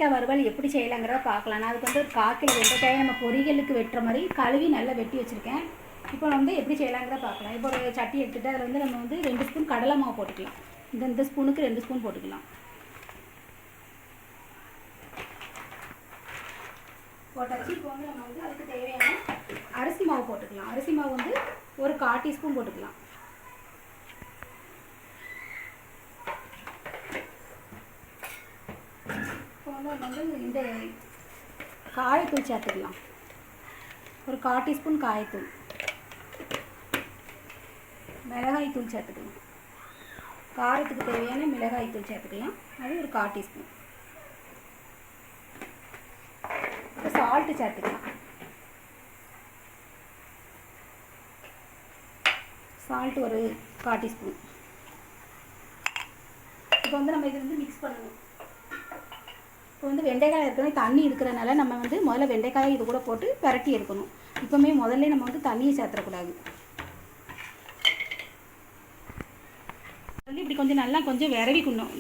வெண்டைக்காய் வறுவல் எப்படி செய்யலாங்கிறத பார்க்கலாம். நான் அதுக்கு வந்து ஒரு 1/4 கிலோ வெண்டைக்காயை நம்ம பொரியலுக்கு வெட்டுற மாதிரி கழுவி நல்லா வெட்டி வச்சுருக்கேன். இப்போ வந்து எப்படி செய்யலாங்கிறத பார்க்கலாம். இப்போ ஒரு சட்டி எடுத்துகிட்டு அதில் வந்து நம்ம வந்து 2 ஸ்பூன் கடலை மாவு போட்டுக்கலாம். இந்த ஸ்பூனுக்கு 2 ஸ்பூன் போட்டுக்கலாம். போட்டாச்சு. இப்போ வந்து நம்ம வந்து அதுக்கு தேவையான அரிசி மாவு போட்டுக்கலாம். அரிசி மாவு வந்து ஒரு 1/4 டீஸ்பூன் போட்டுக்கலாம். வந்து இந்த காயத்தூள் சேர்த்துக்கலாம். ஒரு 1/4 டீஸ்பூன் காயத்தூள். மிளகாய் தூள் சேர்த்துக்கலாம். காரத்துக்கு தேவையான மிளகாய் தூள் சேர்த்துக்கலாம். அது ஒரு 1/4 டீஸ்பூன். சால்ட்டு சேர்த்துக்கலாம். சால்ட் ஒரு 1/4 டீஸ்பூன். இப்போ வந்து நம்ம இது வந்து மிக்ஸ் பண்ணணும். இப்போ வந்து வெண்டைக்காய் ஏற்கனவே தண்ணி இருக்கிறனால நம்ம வந்து முதல்ல வெண்டைக்காயை இது கூட போட்டு பரட்டி எடுக்கணும். இப்போமே முதல்ல நம்ம வந்து தண்ணியை சேர்த்துடக்கூடாது. வந்து இப்படி கொஞ்சம் நல்லா கொஞ்சம் விரவிக்கணும்.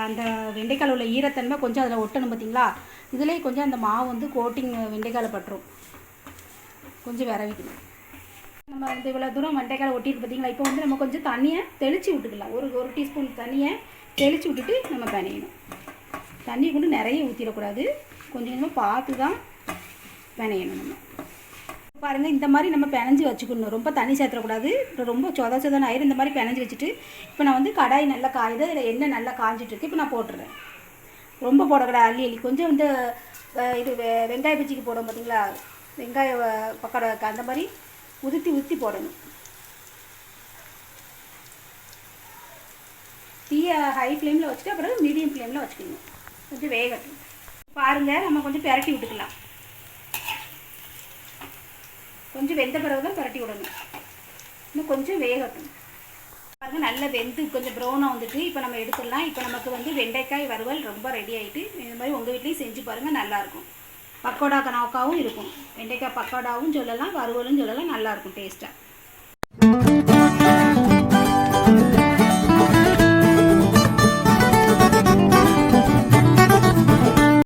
அந்த வெண்டைக்காயில் உள்ள ஈரத்தன்மை கொஞ்சம் அதில் ஒட்டணும். பார்த்தீங்களா, இதிலே கொஞ்சம் அந்த மாவு வந்து கோட்டிங் வெண்டைக்காயில் பட்டுரும். கொஞ்சம் விரவிக்கணும். நம்ம இந்த இவ்வளோ தூரம் வெண்டைக்காயில் ஒட்டிட்டு பார்த்தீங்களா, இப்போ வந்து நம்ம கொஞ்சம் தண்ணியை தெளித்து விட்டுக்கலாம். ஒரு டீஸ்பூன் தண்ணியை தெளித்து விட்டுட்டு நம்ம பிணையணும். தண்ணி கொண்டு நிறைய ஊற்றிடக்கூடாது. கொஞ்சம் கொஞ்சமாக பார்த்து தான் பிணையணும். நம்ம பாருங்கள், இந்த மாதிரி நம்ம பிணைஞ்சி வச்சுக்கணும். ரொம்ப தண்ணி சேர்த்துடக்கூடாது. ரொம்ப சொதன்னு ஆயிரும். இந்த மாதிரி பிணைஞ்சி வச்சுட்டு இப்போ நான் வந்து கடாய் நல்லா காயுது. இதில் எண்ணெய் நல்லா காஞ்சிட்ருக்கு. இப்போ நான் போட்டுறேன். ரொம்ப போடக்கூடாது. அள்ளி கொஞ்சம் இந்த இது வெங்காய பஜ்ஜிக்கு போடும் பார்த்தீங்களா, வெங்காய பக்கோடா அந்த மாதிரி ஊற்றி போடணும். தீயை ஹை ஃப்ளேமில் வச்சுட்டு அப்புறம் மீடியம் ஃப்ளேமில் வச்சுக்கணும். கொஞ்சம் வேகட்டும். பாருங்கள், நம்ம கொஞ்சம் பிரட்டி விட்டுக்கலாம். கொஞ்சம் வெந்த பிறகு தான் பிரட்டி விடணும். இன்னும் கொஞ்சம் வேகட்டும். பாருங்கள், நல்லா வெந்து கொஞ்சம் ப்ரௌனாக வந்துட்டு இப்போ நம்ம எடுத்துடலாம். இப்போ நமக்கு வந்து வெண்டைக்காய் வறுவல் ரொம்ப ரெடி ஆகிட்டு. இந்த மாதிரி உங்கள் வீட்லேயும் செஞ்சு பாருங்கள், நல்லாயிருக்கும். பக்கோடா கனவுக்காவும் இருக்கும். வெண்டைக்காய் பக்கோடாவும் சொல்லலாம், வறுவலும் சொல்லலாம். நல்லாயிருக்கும் டேஸ்ட்டாக.